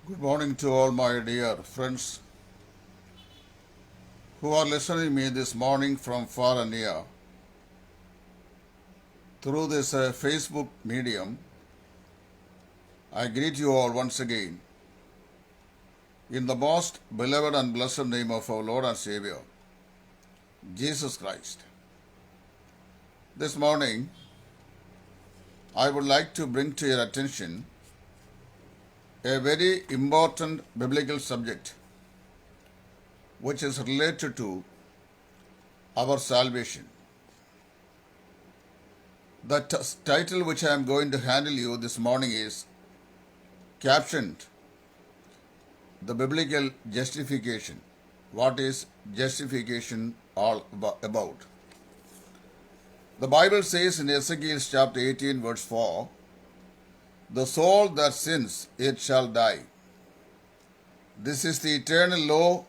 Good morning to all my dear friends who are listening me this morning from far and near through this Facebook medium. I greet you all once again in the most beloved and blessed name of our Lord and Savior, Jesus Christ. This morning, I would like to bring to your attention a very important biblical subject which is related to our salvation. The title which I am going to handle you this morning is captioned The Biblical Justification. What is justification all about? The Bible says in Ezekiel chapter 18 verse 4, "The soul that sins, it shall die." This is the eternal law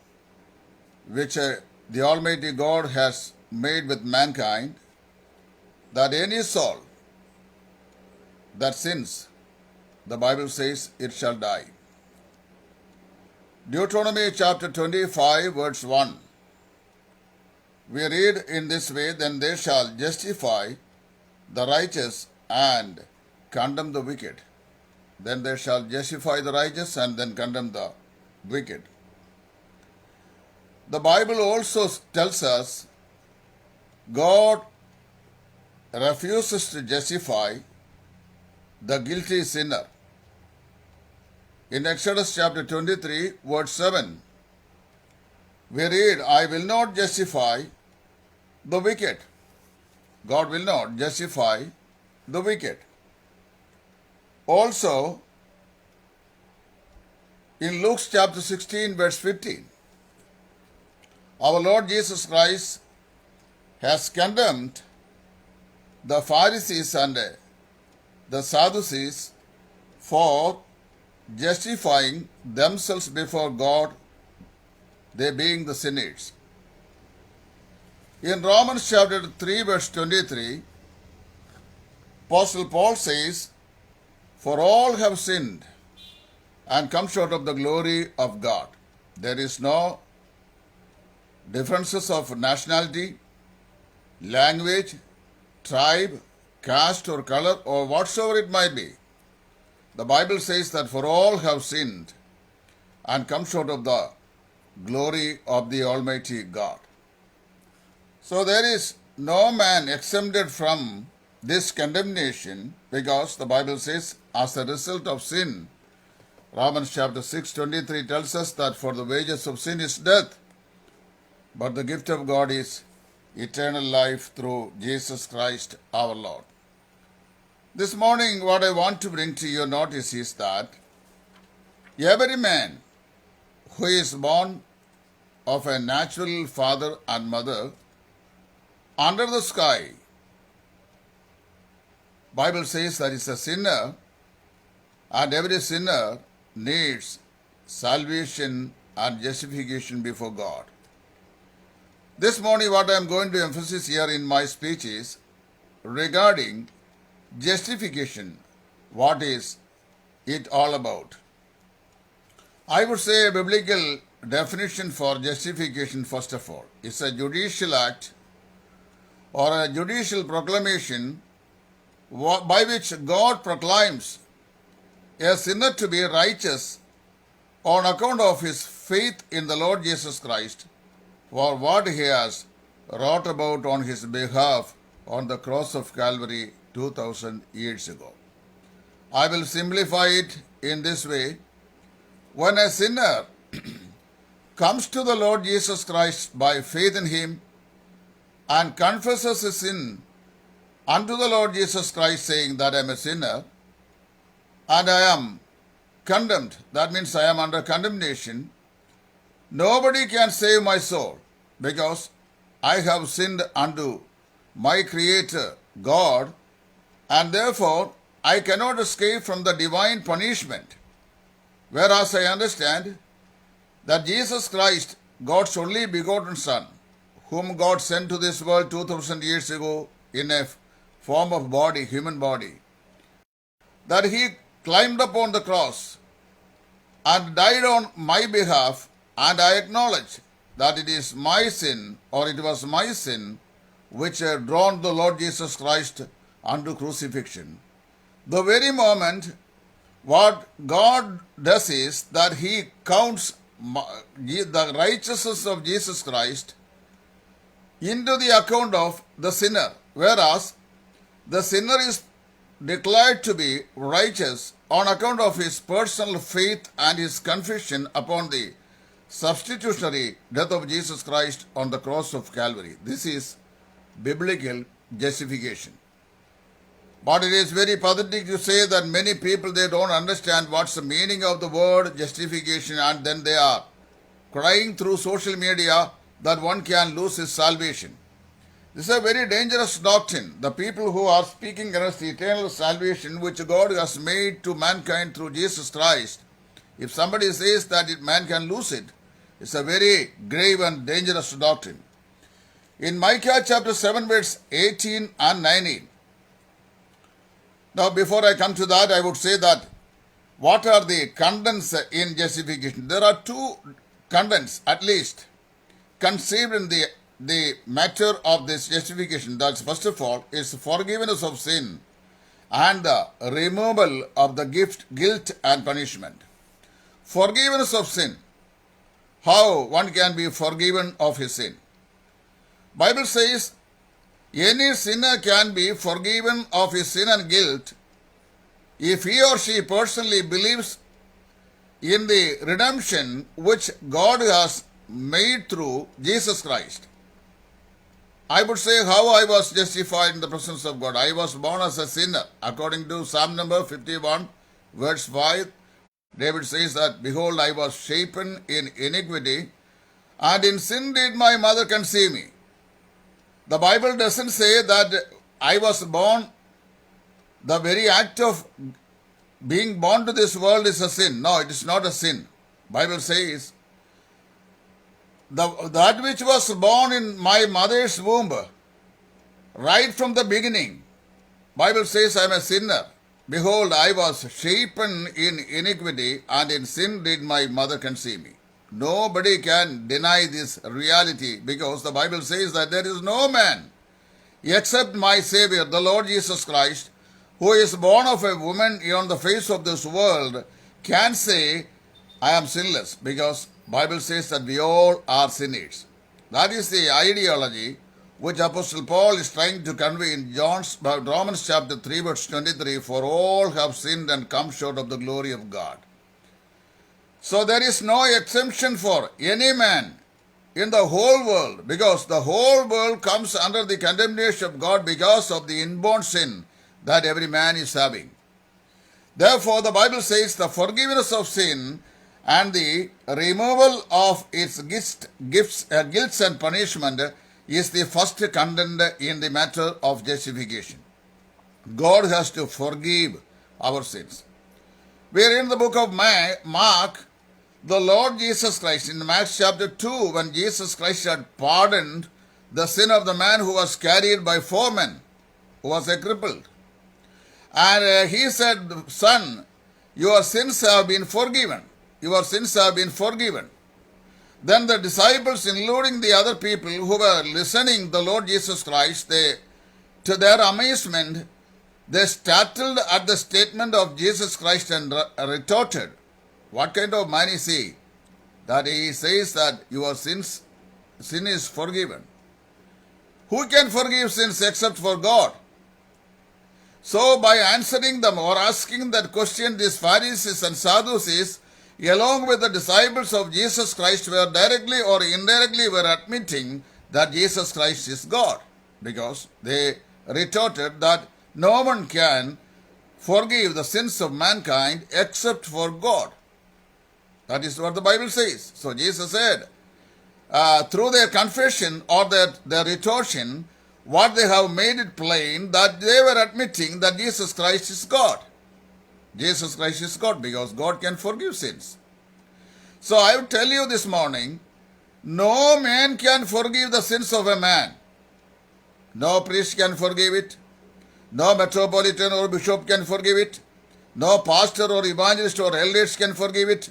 which the Almighty God has made with mankind, that any soul that sins, the Bible says, it shall die. Deuteronomy chapter 25 verse 1. We read in this way, "Then they shall justify the righteous and condemn the wicked." Then they shall justify the righteous and then condemn the wicked. The Bible also tells us God refuses to justify the guilty sinner. In Exodus chapter 23 verse 7, we read, "I will not justify the wicked." God will not justify the wicked. Also, in Luke chapter 16 verse 15, our Lord Jesus Christ has condemned the Pharisees and the Sadducees for justifying themselves before God, they being the sinners. In Romans chapter 3 verse 23, Apostle Paul says, "For all have sinned and come short of the glory of God." There is no differences of nationality, language, tribe, caste or color or whatsoever it might be. The Bible says that for all have sinned and come short of the glory of the Almighty God. So there is no man exempted from this condemnation, because the Bible says as a result of sin, Romans chapter 6:23 tells us that for the wages of sin is death, but the gift of God is eternal life through Jesus Christ our Lord. This morning, what I want to bring to your notice is that every man who is born of a natural father and mother under the sky, Bible says that is a sinner, and every sinner needs salvation and justification before God. This morning, what I am going to emphasize here in my speech is regarding justification. What is it all about? I would say a biblical definition for justification, first of all, is a judicial act or a judicial proclamation by which God proclaims a sinner to be righteous on account of his faith in the Lord Jesus Christ for what he has wrought about on his behalf on the cross of Calvary 2000 years ago. I will simplify it in this way. When a sinner comes to the Lord Jesus Christ by faith in him and confesses his sin unto the Lord Jesus Christ, saying that I am a sinner and I am condemned, that means I am under condemnation, nobody can save my soul because I have sinned unto my Creator God, and therefore I cannot escape from the divine punishment. Whereas I understand that Jesus Christ, God's only begotten Son, whom God sent to this world 2000 years ago in a form of body, human body, that he climbed upon the cross and died on my behalf, and I acknowledge that it is my sin, or it was my sin, which had drawn the Lord Jesus Christ unto crucifixion. The very moment what God does is that He counts the righteousness of Jesus Christ into the account of the sinner, whereas the sinner is declared to be righteous on account of his personal faith and his confession upon the substitutionary death of Jesus Christ on the cross of Calvary. This is biblical justification. But it is very pathetic to say that many people, they don't understand what's the meaning of the word justification, and then they are crying through social media that one can lose his salvation. This is a very dangerous doctrine. The people who are speaking against the eternal salvation which God has made to mankind through Jesus Christ, if somebody says that man can lose it, it's a very grave and dangerous doctrine. In Micah chapter 7 verse 18 and 19. Now before I come to that, I would say that what are the contents in justification? There are two contents at least conceived in the matter of this justification. That's first of all is forgiveness of sin and the removal of the guilt and punishment. Forgiveness of sin. How one can be forgiven of his sin? Bible says any sinner can be forgiven of his sin and guilt if he or she personally believes in the redemption which God has made through Jesus Christ. I would say how I was justified in the presence of God. I was born as a sinner. According to Psalm number 51, verse 5, David says that, behold, I was shapen in iniquity, and in sin did my mother conceive me. The Bible doesn't say that I was born, the very act of being born to this world is a sin. No, it is not a sin. Bible says, that which was born in my mother's womb, right from the beginning, Bible says I am a sinner. Behold, I was shapen in iniquity, and in sin did my mother conceive me. Nobody can deny this reality, because the Bible says that there is no man except my Savior, the Lord Jesus Christ, who is born of a woman on the face of this world, can say, I am sinless, because Bible says that we all are sinners. That is the ideology which Apostle Paul is trying to convey in Romans chapter 3 verse 23, for all have sinned and come short of the glory of God. So there is no exemption for any man in the whole world, because the whole world comes under the condemnation of God because of the inborn sin that every man is having. Therefore, the Bible says the forgiveness of sin and the removal of its guilts and punishment is the first content in the matter of justification. God has to forgive our sins. We are in the book of Mark, the Lord Jesus Christ, in Mark chapter 2, when Jesus Christ had pardoned the sin of the man who was carried by 4 men, who was a crippled. And he said, son, your sins have been forgiven. Your sins have been forgiven. Then the disciples, including the other people who were listening the Lord Jesus Christ, to their amazement, they startled at the statement of Jesus Christ and retorted, what kind of man is he, that he says that your sin is forgiven? Who can forgive sins except for God? So by answering them or asking that question, these Pharisees and Sadducees, along with the disciples of Jesus Christ, were directly or indirectly were admitting that Jesus Christ is God, because they retorted that no one can forgive the sins of mankind except for God. That is what the Bible says. So Jesus said, through their confession or their retortion, what they have made it plain that they were admitting that Jesus Christ is God. Jesus Christ is God, because God can forgive sins. So I will tell you this morning, no man can forgive the sins of a man. No priest can forgive it. No metropolitan or bishop can forgive it. No pastor or evangelist or elders can forgive it.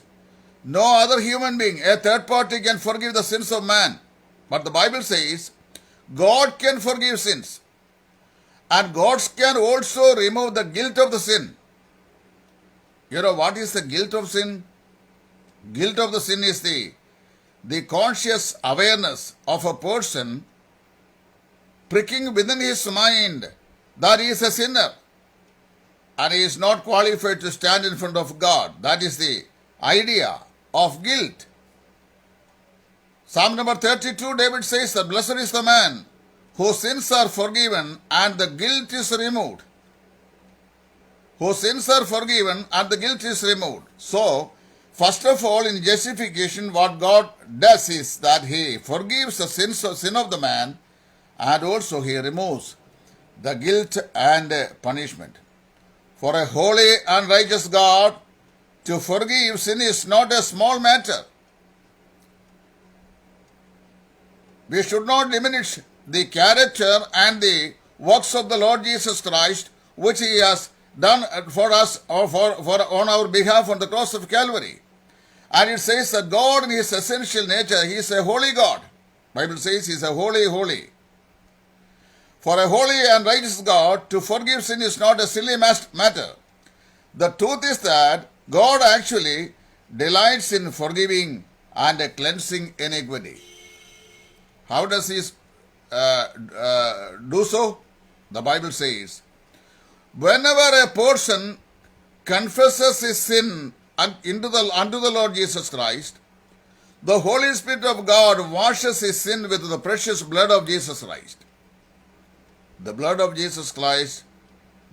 No other human being, a third party, can forgive the sins of man. But the Bible says God can forgive sins. And God can also remove the guilt of the sin. You know what is the guilt of sin? Guilt of the sin is the conscious awareness of a person pricking within his mind that he is a sinner and he is not qualified to stand in front of God. That is the idea of guilt. Psalm number 32, David says that blessed is the man whose sins are forgiven and the guilt is removed. Whose sins are forgiven and the guilt is removed. So, first of all, in justification, what God does is that He forgives the sin of the man, and also He removes the guilt and punishment. For a holy and righteous God, to forgive sin is not a small matter. We should not diminish the character and the works of the Lord Jesus Christ, which He has done for us or for on our behalf on the cross of Calvary. And it says that God in His essential nature, He is a holy God. Bible says He is a holy. For a holy and righteous God, to forgive sin is not a silly matter. The truth is that God actually delights in forgiving and cleansing iniquity. How does He do so? The Bible says, whenever a person confesses his sin unto the Lord Jesus Christ, the Holy Spirit of God washes his sin with the precious blood of Jesus Christ. The blood of Jesus Christ,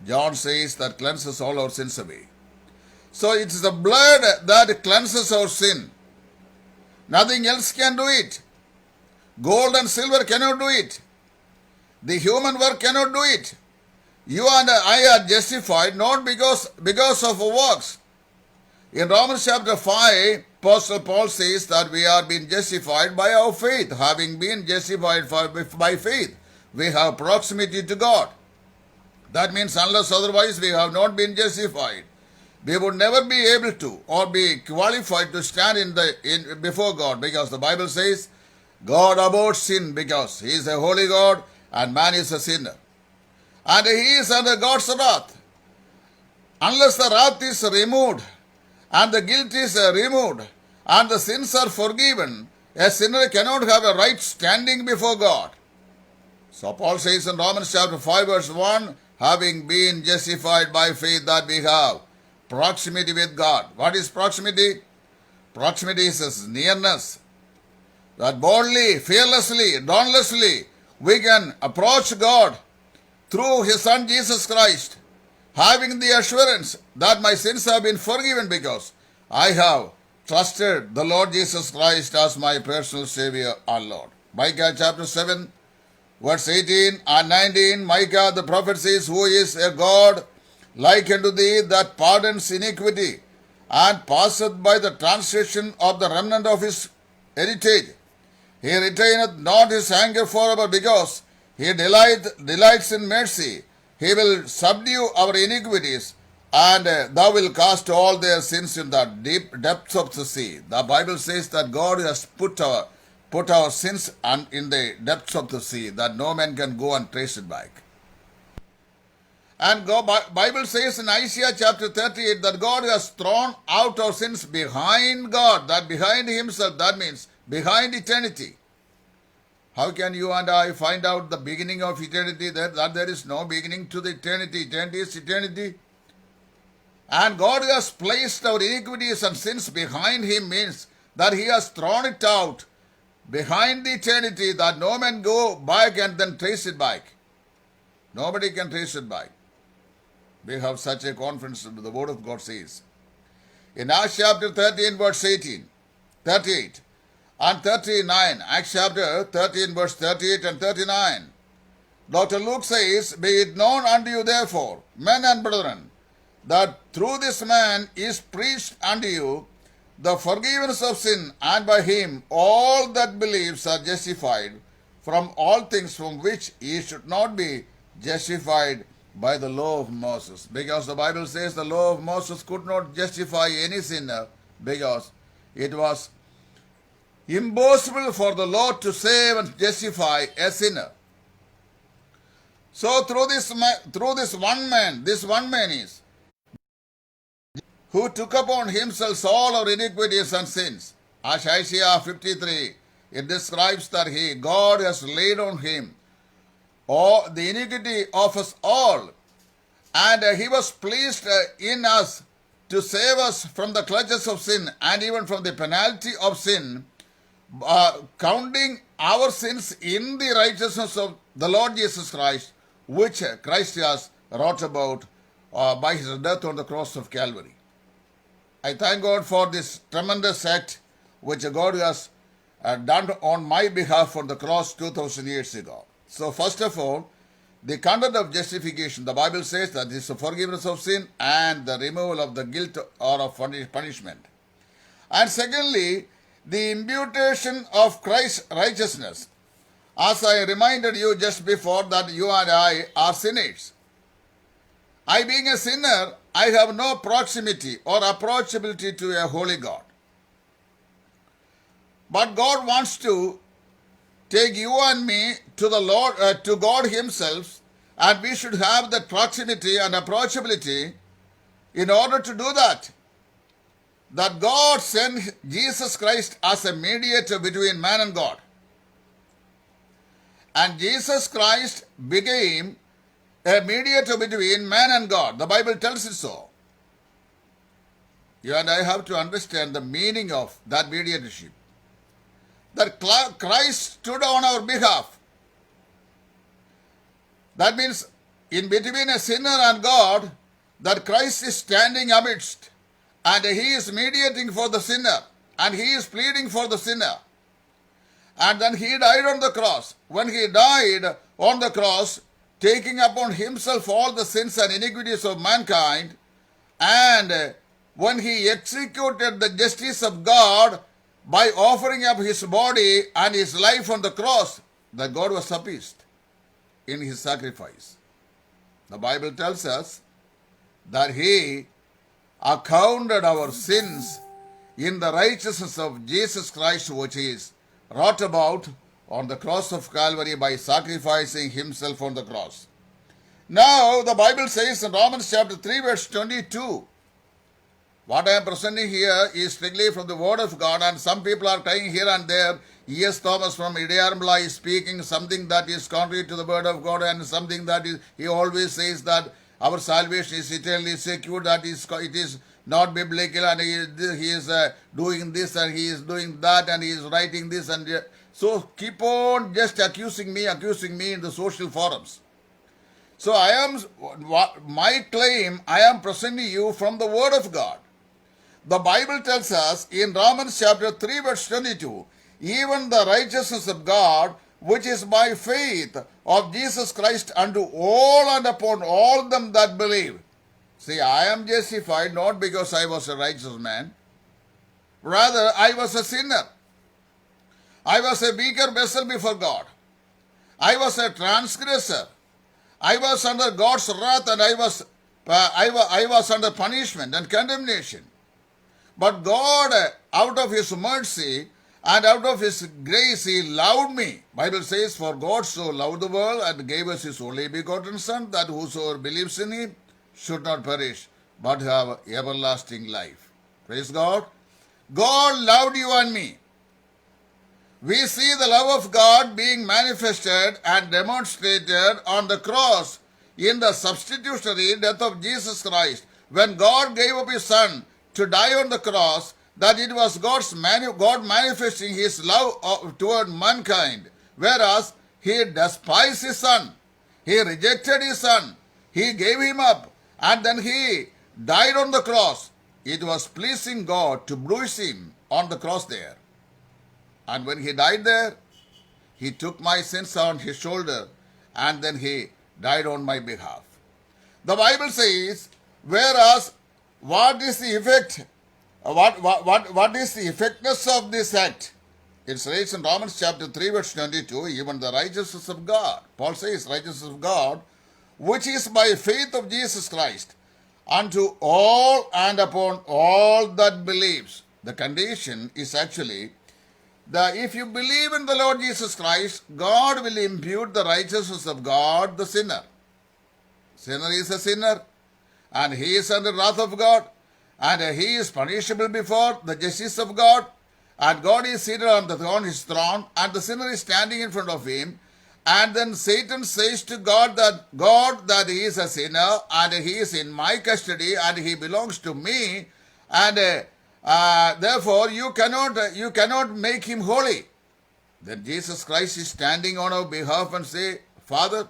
John says, that cleanses all our sins away. So it is the blood that cleanses our sin. Nothing else can do it. Gold and silver cannot do it. The human work cannot do it. You and I are justified not because of works. In Romans chapter 5, Apostle Paul says that we are being justified by our faith. Having been justified by faith, we have proximity to God. That means unless otherwise we have not been justified, we would never be able to or be qualified to stand before God, because the Bible says God abhors sin because He is a holy God and man is a sinner. And he is under God's wrath. Unless the wrath is removed and the guilt is removed and the sins are forgiven, a sinner cannot have a right standing before God. So Paul says in Romans chapter 5 verse 1, having been justified by faith that we have proximity with God. What is proximity? Proximity is nearness. That boldly, fearlessly, dauntlessly, we can approach God through His Son Jesus Christ, having the assurance that my sins have been forgiven because I have trusted the Lord Jesus Christ as my personal Savior and Lord. Micah chapter 7, verse 18 and 19, Micah the prophet says, who is a God like unto thee that pardons iniquity and passeth by the transgression of the remnant of his heritage. He retaineth not his anger forever, because he delights in mercy. He will subdue our iniquities, and thou wilt cast all their sins in the deep depths of the sea. The Bible says that God has put our sins in the depths of the sea, that no man can go and trace it back. And Bible says in Isaiah chapter 38 that God has thrown out our sins behind God, that behind Himself, that means behind eternity. How can you and I find out the beginning of eternity? That there is no beginning to the eternity. Eternity is eternity. And God has placed our iniquities and sins behind Him, means that He has thrown it out behind the eternity, that no man go back and then trace it back. Nobody can trace it back. We have such a confidence that the Word of God says. In Acts chapter 13 verse 38 and 39, Acts chapter 13 verse 38 and 39, Dr. Luke says, be it known unto you therefore, men and brethren, that through this man is preached unto you the forgiveness of sin, and by him all that believes are justified from all things from which ye should not be justified by the law of Moses. Because the Bible says the law of Moses could not justify any sinner, because It was impossible for the Lord to save and justify a sinner. So through this one man is who took upon himself all our iniquities and sins. As Isaiah 53, it describes that God has laid on him all the iniquity of us all, and he was pleased in us to save us from the clutches of sin and even from the penalty of sin, counting our sins in the righteousness of the Lord Jesus Christ, which Christ has wrought about by his death on the cross of Calvary. I thank God for this tremendous act which God has done on my behalf on the cross 2000 years ago. So first of all, the content of justification, the Bible says that is the forgiveness of sin and the removal of the guilt or of punishment. And secondly, the imputation of Christ's righteousness. As I reminded you just before that you and I are sinners. I being a sinner, I have no proximity or approachability to a holy God. But God wants to take you and me to the Lord, to God himself, and we should have that proximity and approachability. In order to do that, that God sent Jesus Christ as a mediator between man and God. And Jesus Christ became a mediator between man and God. The Bible tells it so. You and I have to understand the meaning of that mediatorship. That Christ stood on our behalf. That means in between a sinner and God, that Christ is standing amidst, and he is mediating for the sinner, and he is pleading for the sinner. And then he died on the cross. When he died on the cross, taking upon himself all the sins and iniquities of mankind, and when he executed the justice of God by offering up his body and his life on the cross, that God was appeased in his sacrifice. The Bible tells us that he accounted our sins in the righteousness of Jesus Christ, which is wrought about on the cross of Calvary by sacrificing himself on the cross. Now, the Bible says in Romans chapter 3 verse 22, what I am presenting here is strictly from the Word of God, and some people are trying here and there. E.S. Thomas from Idiarmla is speaking something that is contrary to the Word of God, and something that is, he always says that our salvation is eternally secure, that it is not biblical, and he is doing this and he is doing that and he is writing this, and so keep on just accusing me in the social forums. So my claim, I am presenting you from the Word of God. The Bible tells us in Romans chapter 3 verse 22, even the righteousness of God, which is by faith of Jesus Christ unto all and upon all them that believe. See, I am justified not because I was a righteous man. Rather, I was a sinner. I was a weaker vessel before God. I was a transgressor. I was under God's wrath, and I was under punishment and condemnation. But God, out of his mercy and out of his grace, he loved me. Bible says, for God so loved the world and gave us his only begotten Son, that whosoever believes in him should not perish, but have everlasting life. Praise God. God loved you and me. We see the love of God being manifested and demonstrated on the cross in the substitutionary death of Jesus Christ. When God gave up his Son to die on the cross, that it was God manifesting his love toward mankind, whereas he despised his Son. He rejected his Son. He gave him up, and then he died on the cross. It was pleasing God to bruise him on the cross there. And when he died there, he took my sins on his shoulder, and then he died on my behalf. The Bible says, whereas what is the effect? What is the effectiveness of this act? It says in Romans chapter 3 verse 22, even the righteousness of God. Paul says, righteousness of God, which is by faith of Jesus Christ, unto all and upon all that believes. The condition is actually that if you believe in the Lord Jesus Christ, God will impute the righteousness of God, the sinner. Sinner is a sinner, and he is under wrath of God, and he is punishable before the justice of God, and God is seated on his throne, and the sinner is standing in front of him, and then Satan says to God that he is a sinner, and he is in my custody, and he belongs to me, and therefore you cannot make him holy. Then Jesus Christ is standing on our behalf and say, Father,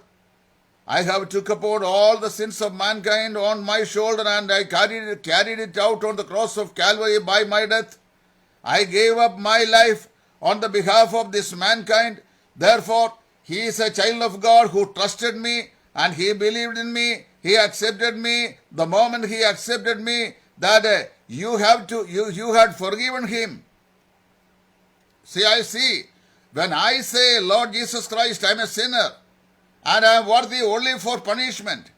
I have took upon all the sins of mankind on my shoulder, and I carried it out on the cross of Calvary by my death. I gave up my life on the behalf of this mankind. Therefore, he is a child of God who trusted me, and he believed in me. He accepted me. The moment he accepted me, that you had forgiven him. See, when I say, Lord Jesus Christ, I am a sinner, and I am worthy only for punishment.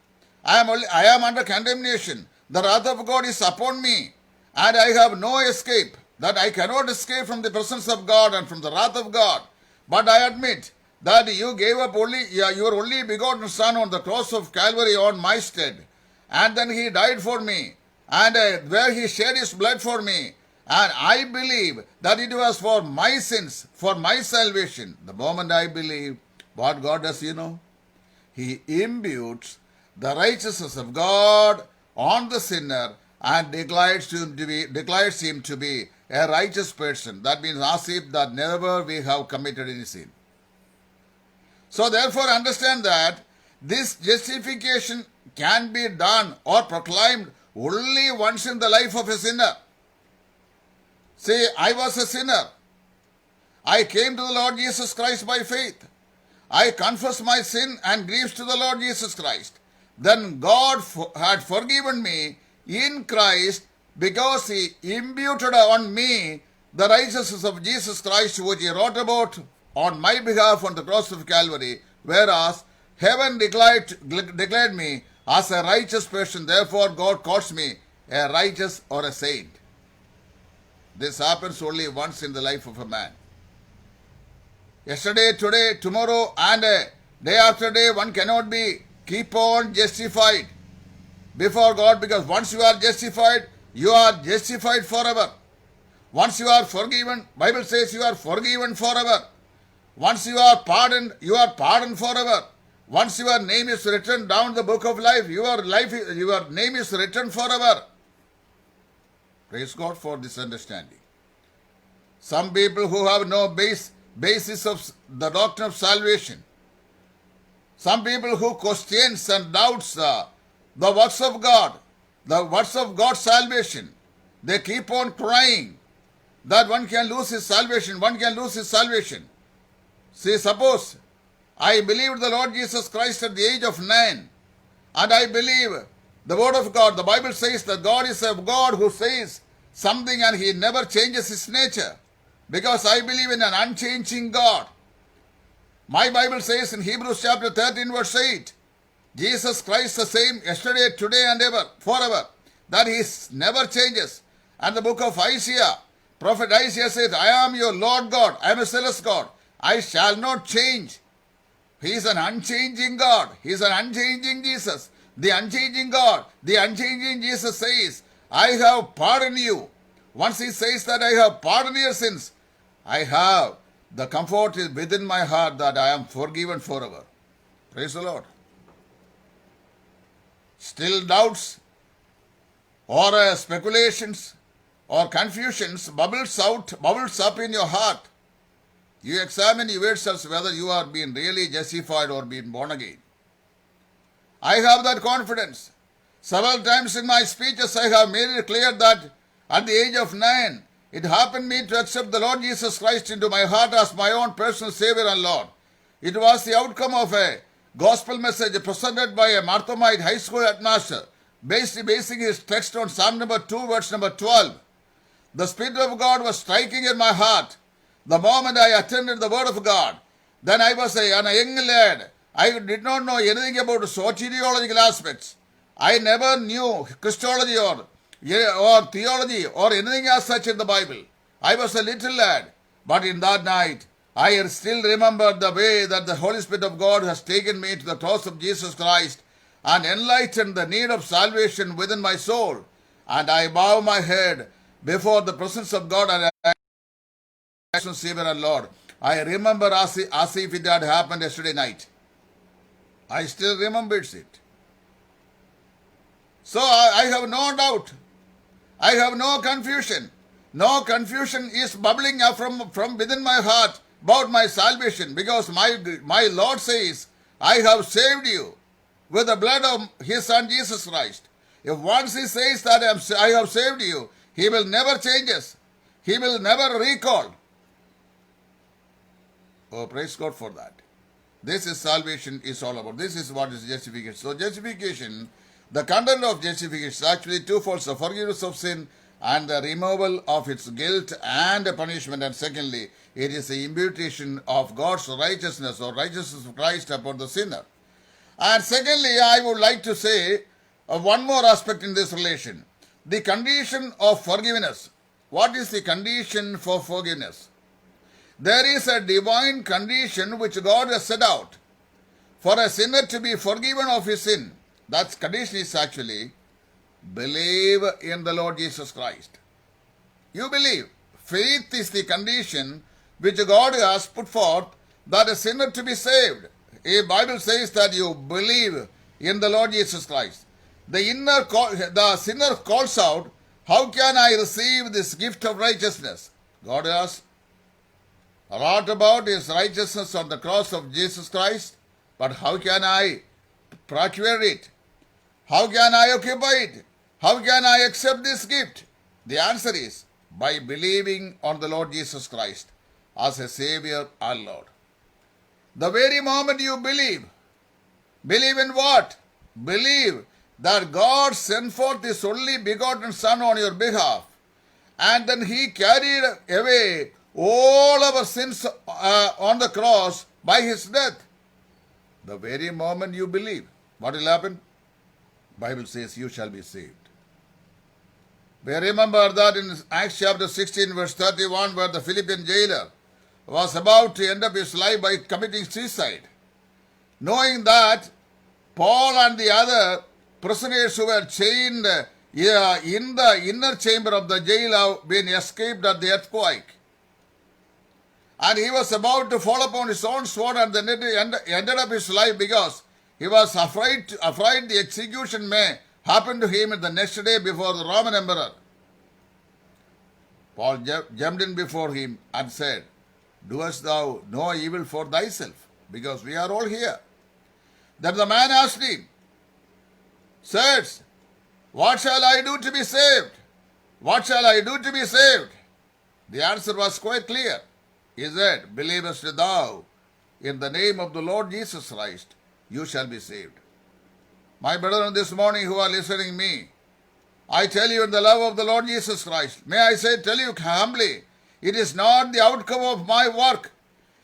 I am under condemnation. The wrath of God is upon me, and I have no escape. That I cannot escape from the presence of God and from the wrath of God. But I admit that you gave up your only begotten Son on the cross of Calvary on my stead, and then he died for me, and where he shed his blood for me, and I believe that it was for my sins, for my salvation. The moment I believe, what God does, He imputes the righteousness of God on the sinner and declares him to be a righteous person. That means as if that never we have committed any sin. So therefore understand that this justification can be done or proclaimed only once in the life of a sinner. See, I was a sinner. I came to the Lord Jesus Christ by faith. I confessed my sin and griefs to the Lord Jesus Christ. Then God had forgiven me in Christ because he imputed on me the righteousness of Jesus Christ, which he wrote about on my behalf on the cross of Calvary, whereas heaven declared me as a righteous person. Therefore God calls me a righteous or a saint. This happens only once in the life of a man. Yesterday, today, tomorrow, and day after day, one cannot keep on justified before God, because once you are justified forever. Once you are forgiven, Bible says you are forgiven forever. Once you are pardoned forever. Once your name is written down the book of life, your name is written forever. Praise God for this understanding. Some people who have no basis of the doctrine of salvation, some people who questions and doubts the works of God, the works of God's salvation, they keep on crying that one can lose his salvation. See, suppose I believed the Lord Jesus Christ at the age of 9, and I believe the word of God. The Bible says that God is a God who says something and he never changes his nature, because I believe in an unchanging God. My Bible says in Hebrews chapter 13 verse 8, Jesus Christ the same yesterday, today and ever, forever, that he never changes. And the book of Isaiah, prophet Isaiah says, I am your Lord God, I am a zealous God, I shall not change. He is an unchanging God. He is an unchanging Jesus. The unchanging God, the unchanging Jesus says, I have pardoned you. Once he says that I have pardoned your sins, I have the comfort is within my heart that I am forgiven forever. Praise the Lord. Still doubts or speculations or confusions bubbles up in your heart. You examine yourselves whether you are being really justified or being born again. I have that confidence. Several times in my speeches I have made it clear that at the age of 9, it happened me to accept the Lord Jesus Christ into my heart as my own personal Savior and Lord. It was the outcome of a gospel message presented by a Marthamite high school headmaster, basing his text on Psalm number 2, verse number 12. The Spirit of God was striking in my heart the moment I attended the Word of God. Then I was a young lad. I did not know anything about soteriological aspects. I never knew Christology or or theology or anything as such in the Bible. I was a little lad, but in that night, I still remember the way that the Holy Spirit of God has taken me to the cross of Jesus Christ and enlightened the need of salvation within my soul. And I bow my head before the presence of God and I Savior and Lord. I remember as if it had happened yesterday night. I still remember it. So I have no doubt. I have no confusion. No confusion is bubbling up from within my heart about my salvation, because my Lord says, I have saved you with the blood of His Son Jesus Christ. If once He says that I have saved you, He will never change us. He will never recall. Oh, praise God for that. This is salvation is all about. This is what is justification. So justification, the content of justification is actually twofold: the forgiveness of sin and the removal of its guilt and punishment. And secondly, it is the imputation of God's righteousness or righteousness of Christ upon the sinner. And secondly, I would like to say one more aspect in this relation. The condition of forgiveness. What is the condition for forgiveness? There is a divine condition which God has set out for a sinner to be forgiven of his sin. That condition is actually believe in the Lord Jesus Christ. You believe. Faith is the condition which God has put forth that a sinner to be saved. The Bible says that you believe in the Lord Jesus Christ. The sinner calls out, how can I receive this gift of righteousness? God has wrought about His righteousness on the cross of Jesus Christ, but how can I procure it? How can I occupy it? How can I accept this gift? The answer is by believing on the Lord Jesus Christ as a Savior and Lord. The very moment you believe in what? Believe that God sent forth His only begotten Son on your behalf, and then He carried away all our sins on the cross by His death. The very moment you believe, what will happen? Bible says you shall be saved. We remember that in Acts chapter 16 verse 31, where the Philippian jailer was about to end up his life by committing suicide. Knowing that Paul and the other prisoners who were chained in the inner chamber of the jail have been escaped at the earthquake. And he was about to fall upon his own sword and then ended up his life because he was afraid the execution may happen to him the next day before the Roman emperor. Paul jumped in before him and said, doest thou no evil for thyself? Because we are all here. Then the man asked him, Sirs, what shall I do to be saved? What shall I do to be saved? The answer was quite clear. He said, believest thou in the name of the Lord Jesus Christ, you shall be saved. My brethren, this morning who are listening to me, I tell you in the love of the Lord Jesus Christ, may I tell you humbly, it is not the outcome of my work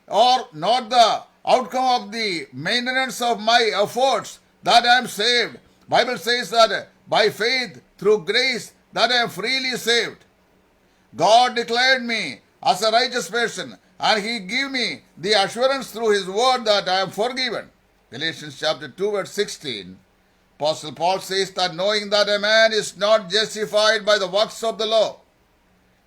or not the outcome of the maintenance of my efforts that I am saved. Bible says that by faith through grace that I am freely saved. God declared me as a righteous person and He gave me the assurance through His word that I am forgiven. Galatians chapter 2 verse 16. Apostle Paul says that knowing that a man is not justified by the works of the law,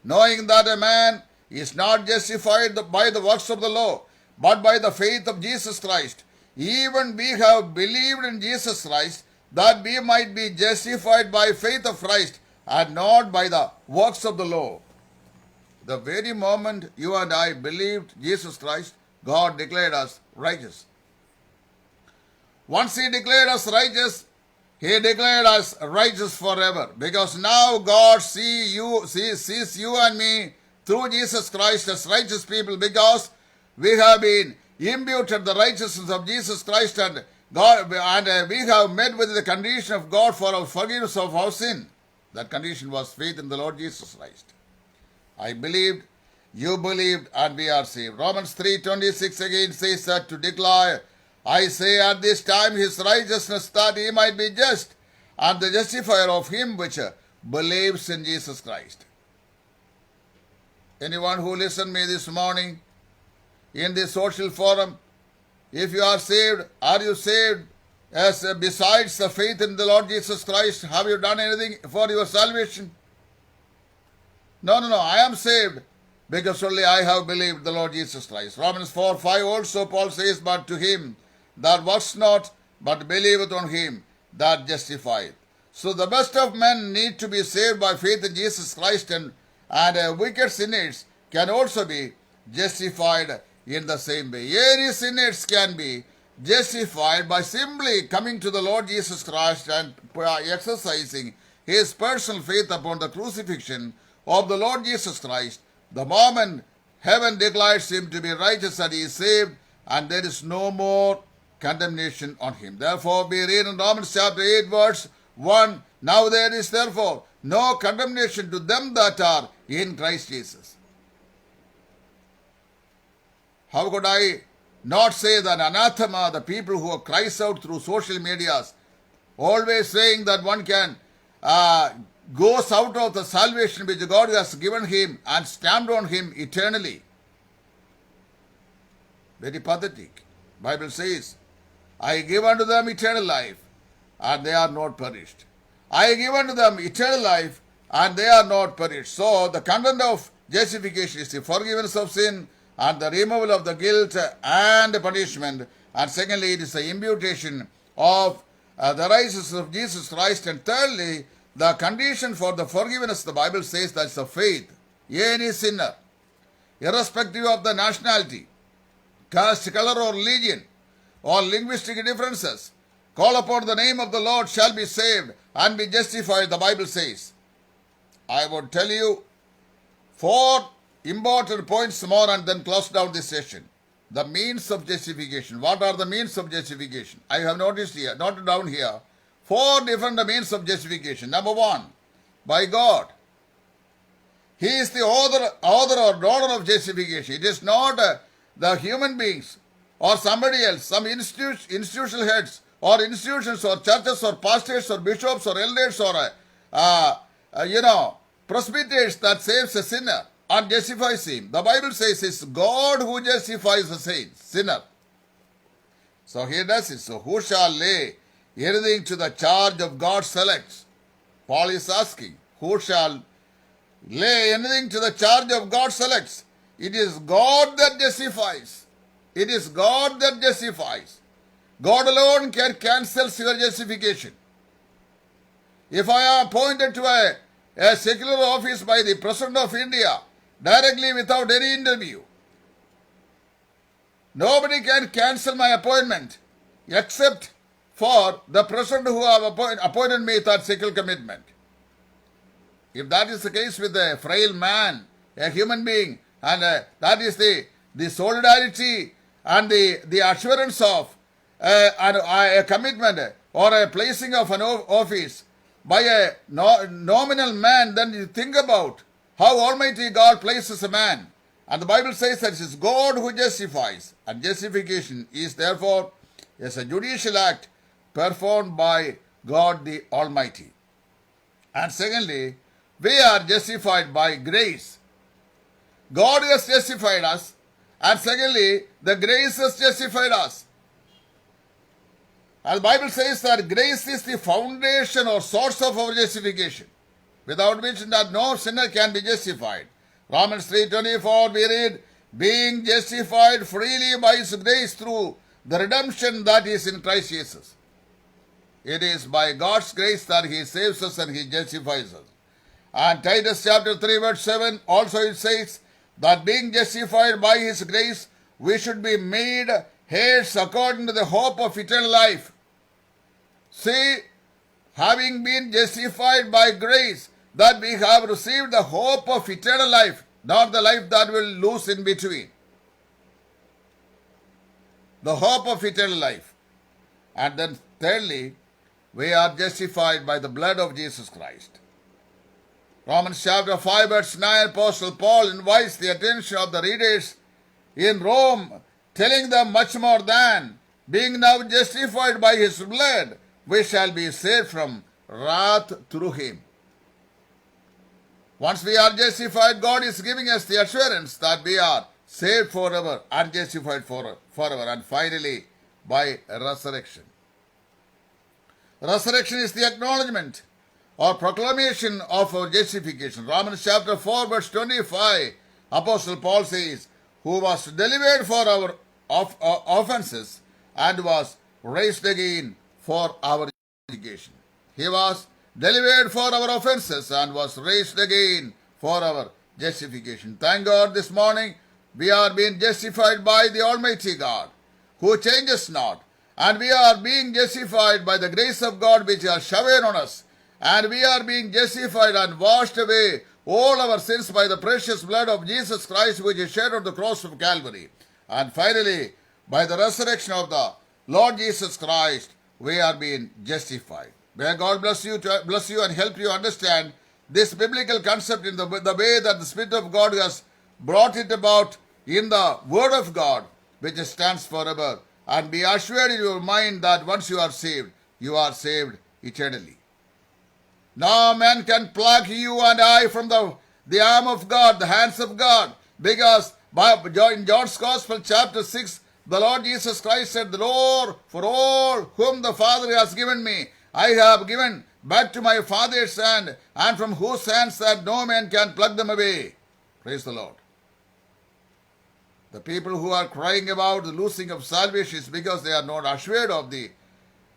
knowing that a man is not justified by the works of the law, but by the faith of Jesus Christ, even we have believed in Jesus Christ, that we might be justified by faith of Christ and not by the works of the law. The very moment you and I believed Jesus Christ, God declared us righteous. Once He declared us righteous, He declared us righteous forever. Because now God sees you and me through Jesus Christ as righteous people, because we have been imputed the righteousness of Jesus Christ and we have met with the condition of God for our forgiveness of our sin. That condition was faith in the Lord Jesus Christ. I believed, you believed, and we are saved. Romans 3:26 again says that to declare, I say at this time His righteousness, that He might be just, and the justifier of him which believes in Jesus Christ. Anyone who listened me this morning in this social forum, if you are saved, are you saved as besides the faith in the Lord Jesus Christ? Have you done anything for your salvation? No, I am saved because only I have believed the Lord Jesus Christ. Romans 4:5 also Paul says, but to him that works not, but believeth on him that justifieth. So the best of men need to be saved by faith in Jesus Christ, and wicked sinners can also be justified in the same way. Any sinners can be justified by simply coming to the Lord Jesus Christ and exercising his personal faith upon the crucifixion of the Lord Jesus Christ. The moment heaven declares him to be righteous and he is saved, and there is no more condemnation on him. Therefore, we read in Romans chapter 8 verse 1, now there is therefore no condemnation to them that are in Christ Jesus. How could I not say that anathema, the people who cries out through social medias, always saying that one can goes out of the salvation which God has given him and stamped on him eternally. Very pathetic. Bible says, I give unto them eternal life, and they are not perished. I give unto them eternal life, and they are not perished. So the content of justification is the forgiveness of sin and the removal of the guilt and punishment. And secondly, it is the imputation of the righteousness of Jesus Christ. And thirdly, the condition for the forgiveness, the Bible says, that's the faith. Any sinner, irrespective of the nationality, caste, color, or religion, or linguistic differences, call upon the name of the Lord shall be saved and be justified, the Bible says. I would tell you 4 important points more and then close down this session. The means of justification. What are the means of justification? I have noticed here, noted down here, 4 different means of justification. Number 1, by God. He is the author or daughter of justification. It is not the human beings or somebody else, some institutional heads or institutions or churches or pastors or bishops or elders or presbyters that saves a sinner and justifies him. The Bible says it's God who justifies the sinner. So he does it. So who shall lay anything to the charge of God's elect? Paul is asking, who shall lay anything to the charge of God's elect? It is God that justifies. It is God that justifies. God alone can cancel your justification. If I am appointed to a secular office by the President of India, directly without any interview, nobody can cancel my appointment except for the President who have appointed me that secular commitment. If that is the case with a frail man, a human being, and that is the solidarity and the assurance of a commitment or a placing of an office by a nominal man, then you think about how Almighty God places a man. And the Bible says that it is God who justifies. And justification is therefore a judicial act performed by God the Almighty. And secondly, we are justified by grace. God has justified us. And secondly, the grace has justified us. And the Bible says that grace is the foundation or source of our justification, without which that no sinner can be justified. Romans 3:24 we read, being justified freely by his grace through the redemption that is in Christ Jesus. It is by God's grace that he saves us and he justifies us. And Titus chapter 3 verse 7 also it says that being justified by his grace, we should be made heirs according to the hope of eternal life. See, having been justified by grace, that we have received the hope of eternal life, not the life that will lose in between. The hope of eternal life. And then thirdly, we are justified by the blood of Jesus Christ. Romans chapter 5 verse 9, Apostle Paul invites the attention of the readers in Rome, telling them much more than, being now justified by his blood, we shall be saved from wrath through him. Once we are justified, God is giving us the assurance that we are saved forever and justified forever. And finally, by resurrection. Resurrection is the acknowledgement or proclamation of our justification. Romans chapter 4 verse 25, Apostle Paul says, who was delivered for our offenses and was raised again for our justification. He was delivered for our offenses and was raised again for our justification. Thank God this morning we are being justified by the Almighty God who changes not. And we are being justified by the grace of God which has showered on us. And we are being justified and washed away all our sins by the precious blood of Jesus Christ which is shed on the cross of Calvary. And finally, by the resurrection of the Lord Jesus Christ, we are being justified. May God bless you and help you understand this biblical concept in the way that the Spirit of God has brought it about in the Word of God, which stands forever. And be assured in your mind that once you are saved eternally. No man can pluck you and I from the arm of God, the hands of God. Because in John's Gospel chapter 6, the Lord Jesus Christ said, the Lord, for all whom the Father has given me, I have given back to my Father's hand, and from whose hands that no man can pluck them away. Praise the Lord. The people who are crying about the losing of salvation is because they are not assured of the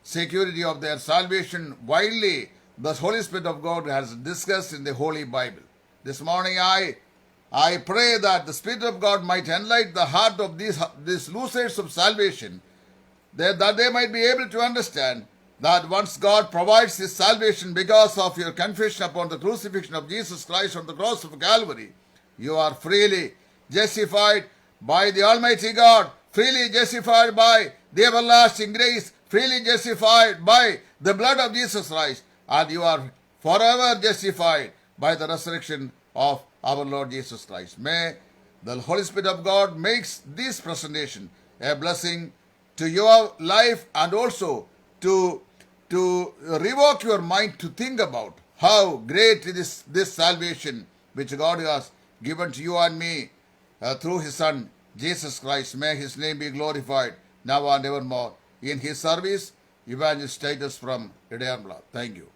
security of their salvation widely. The Holy Spirit of God has discussed in the Holy Bible. This morning I pray that the Spirit of God might enlighten the heart of these losers of salvation, that they might be able to understand that once God provides His salvation because of your confession upon the crucifixion of Jesus Christ on the cross of Calvary, you are freely justified by the Almighty God, freely justified by the everlasting grace, freely justified by the blood of Jesus Christ, and you are forever justified by the resurrection of our Lord Jesus Christ. May the Holy Spirit of God makes this presentation a blessing to your life and also to revoke your mind to think about how great is this salvation which God has given to you and me through His Son, Jesus Christ. May His name be glorified now and evermore. In His service, Evangelist Titus from Idayambla. Thank you.